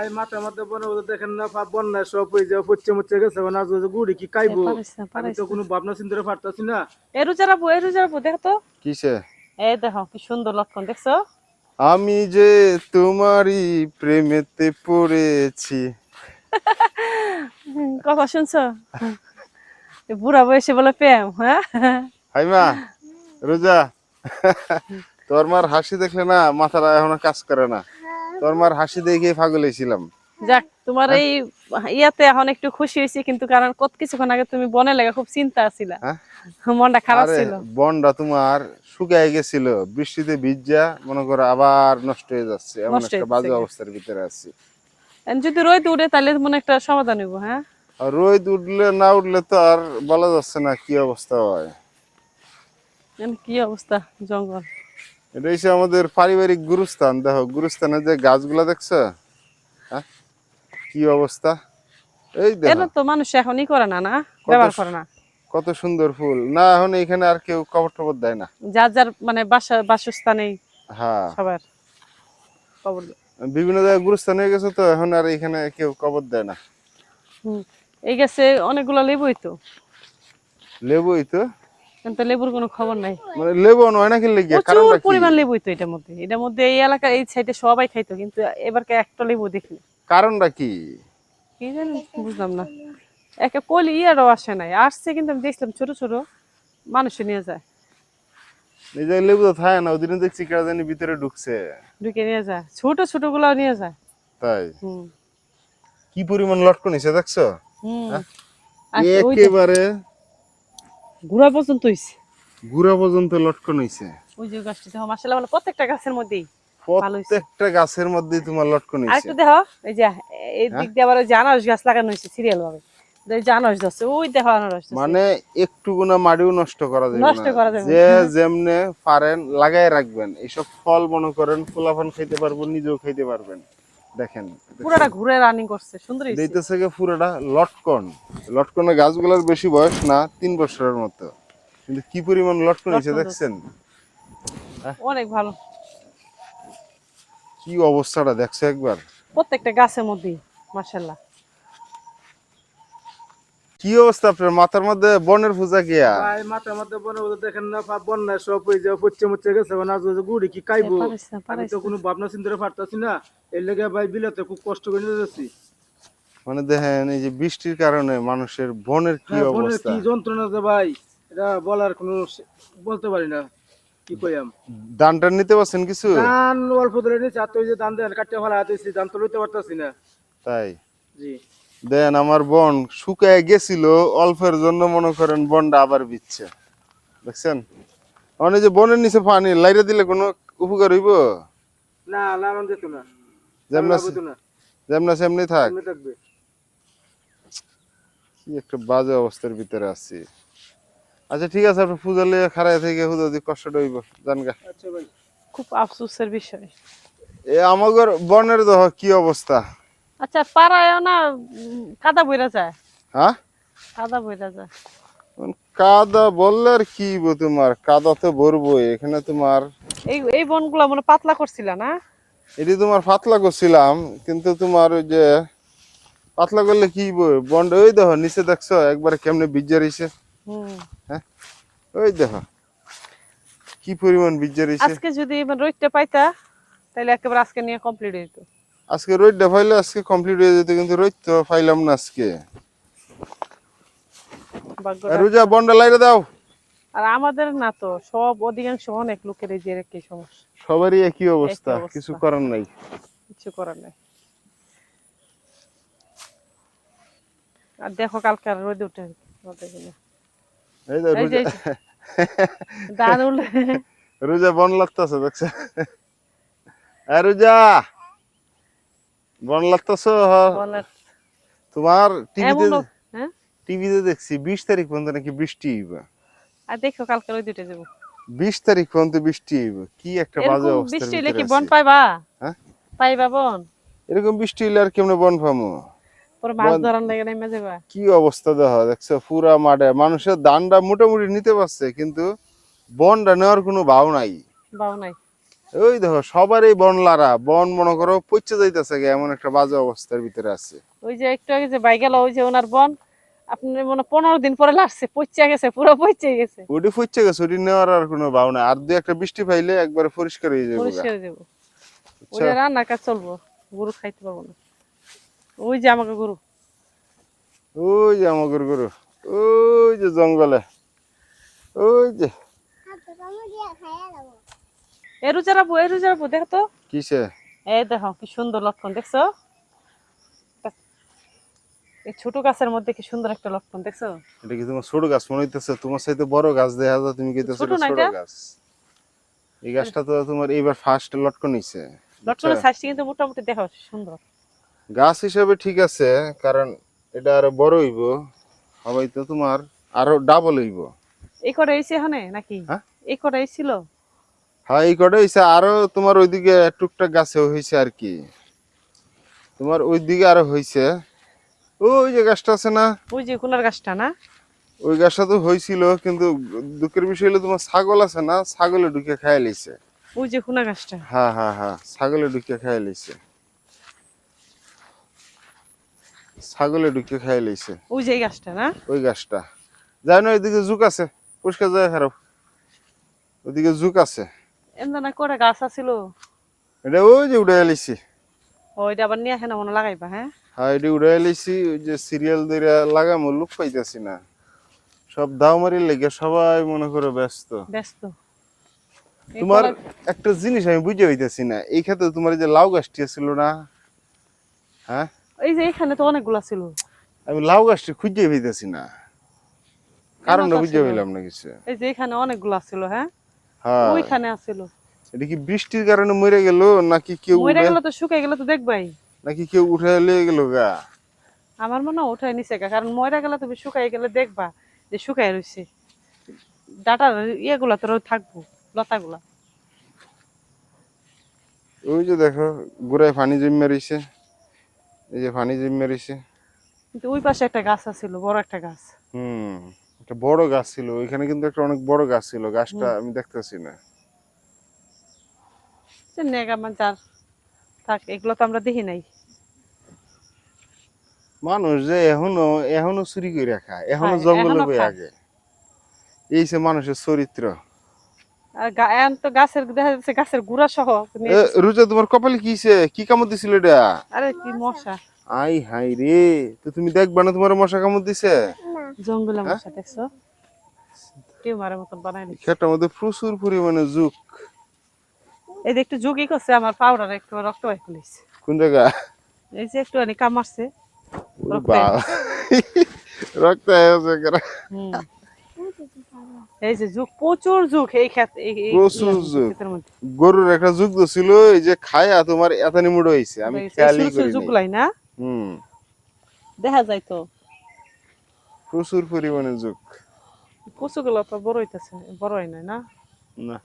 এই মাথার মধ্যে বনে দেখেন না বন্যা সব হয়ে যাও পচ্ছে মচ্ছে গেছে না গুড়ি কি খাইবো আমি তো কোনো ভাবনা চিন্তা পারতাছি না। এরু যারাবো দেখো তো কিসে? এই দেখো কি সুন্দর লক্ষণ দেখছো। আমি যে তোমারই প্রেমেতে পড়েছি। কথা শুনছো? বুড়া বয়সে বলে প্রেম, হ্যাঁ। হাইমা, রোজা, তোর মার হাসি দেখলে না মাথাটা এখনো কাজ করে না। তোর মার হাসি দেখে পাগল হয়েছিলাম। যাক তোমার এই ইয়াতে এখন একটু খুশি হয়েছি, কিন্তু কারণ কত কিছুক্ষণ আগে তুমি বনে লেগে খুব চিন্তা ছিল, হ্যাঁ? মনটা খারাপ আরে ছিল। বনটা তোমার শুকায় গেছিল, বৃষ্টিতে ভিজা মনে করো আবার নষ্ট হয়ে যাচ্ছে, এমন নষ্ট একটা হইতেছে বাজে গে। অবস্থার ভিতরে আছি। যদি রোদ উঠে তাহলে মনে একটা সমাধান হইব, হ্যাঁ। আর রোদ উঠলে না উঠলে তো আর বলা যাচ্ছে না কি অবস্থা হয়। কি অবস্থা জঙ্গল। এটা হচ্ছে আমাদের পারিবারিক গুরুস্থান। দেখো গুরুস্থানের যে গাছগুলা দেখছো, হ্যাঁ কি অবস্থা। এই দেখো এটা তো মানুষ এখনই করে না, না কত ব্যবহার করে না। কত সুন্দর ফুল। না এখন এখানে আর কেউ কবর টবর দেয় না। যার যার মানে বাসস্থানেই হ্যাঁ, সবার কবর দেয়। বিভিন্ন জায়গায় গুরুস্থান হয়ে গেছে তো এখন আর এখানে কেউ কবর দেয় না। এই গেছে অনেকগুলো লেবুই তো, লেবুই তো, কিন্তু লেবুর কোনো খবর নাই। মানে লেবু নয় না কিনলে গিয়া প্রচুর কারণটা কি? পরিমাণ লেবুই তো এটার মধ্যে এই এলাকার এই সাইডে সবাই খাইতো, কিন্তু এবারকে একটা লেবু দেখি। কারণটা কি? কি জানি বুঝলাম না। একে কলি ইয়ারও আসে নাই, আসছে কিন্তু আমি দেখলাম ছোট ছোট মানুষে নিয়ে যায়। এই যে লেবু তো থাকে না, ওদিন দেখছি কেউ জানি ভিতরে ঢুকছে। ঢুকে নিয়ে যায়, ছোট ছোট গুলাও নিয়ে যায়। তাই হুম কি পরিমাণ লটকন হইছে দেখছো? হুম হ্যাঁ? আসে ওই যে একেবারে ঘোরা পর্যন্ত হইছে। গুড়া পর্যন্ত লটকন হইছে। ওই যে গাছটি দেখো মাশাআল্লাহ, মানে প্রত্যেকটা গাছের মধ্যেই ভালো হইছে। প্রত্যেকটা গাছের মধ্যেই তোমার লটকন হইছে। আরেকটু দেখো, এই যে এই হ্যাঁ? দিক দিয়ে আবার ওই যে আনারস গাছ লাগানো হয়েছে সিরিয়াল ভাবে। এই যে আনারস ধরছে, ওই দেখো আনারস ধরছে। মানে একটু গুনা মাটিও নষ্ট করা যাবে নষ্ট না। করা যাবে যে না। যেমনে পারেন লাগাই রাখবেন। এইসব ফল মনে করেন ফুলাফান খাইতে পারবেন, নিজেও খাইতে পারবেন। দেখেন পুরাটা ঘুরে রানিং করছে, সুন্দর হইছে। এইটা থেকে পুরোটা লটকন। লটকনের গাছগুলোর বেশি বয়স না, 3 বছরের মতো, কিন্তু কি পরিমাণ লটকন হয়েছে লটকন ধরছে দেখছেন? অনেক ভালো। কি অবস্থাটা দেখছো একবার? প্রত্যেকটা গাছের মধ্যেই মাশাআল্লাহ। কি অবস্থা আপনার মাথার মধ্যে বনের পূজা গিয়া? ভাই মাথার মধ্যে বনে দেখেন না বন্যা সব হয়ে যাও পচ্ছে মচ্ছে গেছে না গুড়ি কি খাইবো পারিস না আমি পারিস তো না। কোনো ভাবনা চিন্তা পারতাছি না। এর লেগে ভাই বিলাতে খুব কষ্ট করে নিয়ে যাচ্ছি। মানে দেখেন এই যে বৃষ্টির কারণে মানুষের বনের কি হ্যাঁ বনের অবস্থা। কি যন্ত্রণা যে ভাই, এটা বলার কোনো বলতে পারি না কি কইয়াম। ধান টান নিতে পারছেন কিছু? ধান অল্প ধরে নিয়েছি, আর তো ওই যে ধান দেন কাটতে ফেলা হাতেছি, ধান তো লইতে পারতাছি না। তাই জি দেন আমার বন শুকায় গেছিল অল্পের জন্য, মনে করেন বনটা আবার বিচ্ছে দেখছেন। মানে যে বনের নিচে পানি লাইরে দিলে কোনো উপকার হইব? না লাগান যেত না, ধান যেমন লাভ হইতো না, যেমন সেমনি থাক। এমনি থাকবে। কি একটা বাজে অবস্থার ভিতরে আছি। আচ্ছা ঠিক আছে, আপনি পূজা লিয়ে খাড়াই থেকে হুদা দি কষ্টটা হইব জানগা। আচ্ছা ভাই। খুব আফসোসের বিষয়। এ আমাদের বনের দেহ কি অবস্থা। আচ্ছা পাড়ায়ও না কাদা বইরা যায়, হ্যাঁ কাদা বইরা যায়। কাদা বললে আর কি হইবো, তোমার কাদা তো ভরবই এখানে তোমার। এই এই বনগুলা মানে পাতলা করছিল না। এটি তোমার পাতলা করছিলাম, কিন্তু তোমার ওই যে পাতলা করলে কি হইবো বন্ড, ওই দেখো নিচে দেখছো একবারে কেমনে বিজ্জা রইছে। হুম হ্যাঁ ওই দেখো কি পরিমাণ বিজ্জা রইছে। আজকে যদি মানে রোদটা পাইতা তাহলে একেবারে আজকে নিয়ে কমপ্লিট হইতো। আজকে রোদটা পাইলে আজকে কমপ্লিট হয়ে যেত, কিন্তু রোদ তো পাইলাম না আজকে। ভাগ্যটা। রোজা বন্ডা লাইরে দাও। আর আমাদের না তো সব অধিকাংশ অনেক লোকের এই যে একই সমস্যা, সবারই একই একই অবস্থা, কিছু অবস্থা, করার নাই। কিছু করার নাই। আর দেখো কালকে আর রোদ উঠে আমাদের এখানে। এই যে এই যে রোজা এই যে ধান উঠলে রোজা বন লাগতেছে দেখছো। রোজা বন লাগতেছো। বলার তোমার টিভিতে এমন হ্যাঁ। টিভিতে দেখছি 20 তারিখ পর্যন্ত নাকি বৃষ্টি হইব। আর দেখো কালকে রোদ উঠে যাবো। 20 তারিখ পর্যন্ত বৃষ্টি হইব, কি একটা বাজে এরকম অবস্থার বৃষ্টি হইলে ভিতরে কি বন আছে। পাইবা? হ্যাঁ পাইবা বন? এরকম বৃষ্টি হইলে আর কেমনে বন পামু? পরে মাছ বন ধরার লাগে নেমে যাবা। কি অবস্থা দেখছো পুরা মাঠে মানুষের ধানটা মোটামুটি নিতে পারছে, কিন্তু বনটা নেওয়ার কোনো ভাও নাই। বাও নাই। ওই দেখো সবার এই বন লারা বন মনে করো পচে যাইতেছে এমন একটা বাজে অবস্থার ভিতরে আছে। ওই যে একটু আগে যে বাই গেল ওই যে ওনার বোন, আপনি মনে 15 দিন পরে লাসছে, পচে গেছে, পুরো পচে গেছে। ওটি পচে গেছে, ওটি নেওয়ার আর কোনো ভাব নাই। আর দুই একটা বৃষ্টি পাইলে একবারে পরিষ্কার হয়ে যাবে। পরিষ্কার হয়ে যাবো, ওটা রান্নার কাজ চলবো, গরু খাইতে পারবো না। ওই যে আমাকে গরু, ওই যে আমাদের গরু, ওই যে জঙ্গলে, ওই যে এরু চারাবো দেখো তো, কিসে এই দেখো কি সুন্দর লক্ষণ দেখছো, এই ছোট গাছের মধ্যে কি সুন্দর একটা লক্ষণ দেখছো। এটা কি তোমার ছোট গাছ মনে হইতেছে? তোমার সাথে বড় গাছ দেখা যায়, তুমি কইতেছো ছোট এটা না ছোট এটা? গাছ। এই গাছটা তো তোমার এইবার ফার্স্ট লটকন হইছে। লটকনের সাইজটা কিন্তু মোটামুটি দেখো সুন্দর। গাছ হিসেবে ঠিক আছে, কারণ এটা আরো বড় হইব, হয়তো তোমার আরো ডাবল হইব। এই কটা এসে এখানে নাকি? হ্যাঁ এই কটা এসেছিল। হ্যাঁ এই কটা হইছে, আরো তোমার ওইদিকে টুকটাক গাছে হইছে আর কি, তোমার ওইদিকে আরো হইছে। ওই যে গাছটা আছে না, ওই যে কোনার গাছটা না, ওই গাছটা তো হয়েছিল, কিন্তু দুঃখের বিষয় হলো তোমার ছাগল আছে না, ছাগলে ঢুকে খাই লাইছে। ওই যে কোনা গাছটা। হ্যাঁ হ্যাঁ হ্যাঁ, ছাগলে ঢুকে খাই লাইছে, ছাগলে ঢুকে খাই লাইছে ওই যে এই গাছটা না, ওই গাছটা। যাই না, ওইদিকে ঝুঁক আছে, পরিষ্কার যায় খারাপ, ওইদিকে ঝুঁক আছে। এমন না করে গাছ আছিল। এটা ওই যে উড়ে লাইছি। ওইটা আবার নিয়ে আসে না মনে লাগাইবা। হ্যাঁ হ্যাঁ এটা উড়ে লাইছি, ওই যে সিরিয়াল দিয়ে লাগামো, লুক পাইতেছি না, সব দাও মারি লেগে সবাই মনে করে ব্যস্ত। ব্যস্ত। এই তোমার কলা- একটা জিনিস আমি বুঝে হইতেছি না, এই ক্ষেত্রে তোমার এই যে লাউ গাছটি ছিল না, হ্যাঁ এই যে এখানে তো অনেকগুলা ছিল। আমি লাউ গাছটি খুঁজে হইতেছি না, কারণটা এমন তো বুঝে ছিল। হইলাম না কিছু। এই যে এখানে অনেকগুলা ছিল। হ্যাঁ হ্যাঁ ওইখানে আছিল। এটা কি বৃষ্টির কারণে মরে গেল, নাকি কেউ মরে উঠে, গেল তো, শুকাই গেলে তো দেখবাই। নাকি কেউ উঠে লিয়ে গেল গা? আমার মনে হয় ওঠাই নিছে গা, কারণ মরে গেলে তুমি শুকাই গেলে দেখবা যে শুকাই রয়েছে, ডাটার ইয়েগুলা তো থাকবো, লতাগুলা। ওই যে দেখো গোড়ায় পানি জমে রইছে, এই যে পানি জমে রইছে। কিন্তু ওই পাশে একটা গাছ আছিল, বড় একটা গাছ। একটা বড় গাছ ছিল ওইখানে, কিন্তু একটা অনেক বড় গাছ ছিল, গাছটা আমি দেখতেছি না। যে নেগা যার থাক, এগুলো তো আমরা দেখি নাই। মানুষ যে এখনো এখনো চুরি করে খায়, এখনো খায়, জঙ্গলে এখনো বই খায়। আগে। এই যে মানুষের চরিত্র। আর এখন তো গাছের দেখা যাচ্ছে গাছের গুড়া সহ নিয়ে এসেছে। রুজা তোমার কপালে কিছে, কি কামড় দিছিল এটা? আরে কি মশা, আই হাই রে, তো তুমি দেখবা না তোমার মশা কামড় দিছে? জঙ্গলে হ্যাঁ? মশা দেখছো, কেউ মারে মতন বানাই নিচ্ছে। খেটার মধ্যে প্রচুর পরিমাণে জুক। এই যে একটু যোগই করছে, আমার পাউডার একটু রক্ত বাই খুলেছে। কোন জায়গা? এই যে একটু কামারছে, রক্ত বা রক্ত আছে কেরা? হুম এই যে যুগ, প্রচুর যুগ এই ক্ষেত, প্রচুর জুক। ক্ষেতের মধ্যে গরুর একটা যুগ ছিল, এই যে খায়া তোমার এতানি মুড়ো হইছে, আমি খেয়ালই করি নাই। যুগলাই না হুম, দেখা যায় তো, প্রচুর পরিমাণে জুক। কচু গুলো তো বড় হইতেছে, বড় হয় নাই না। না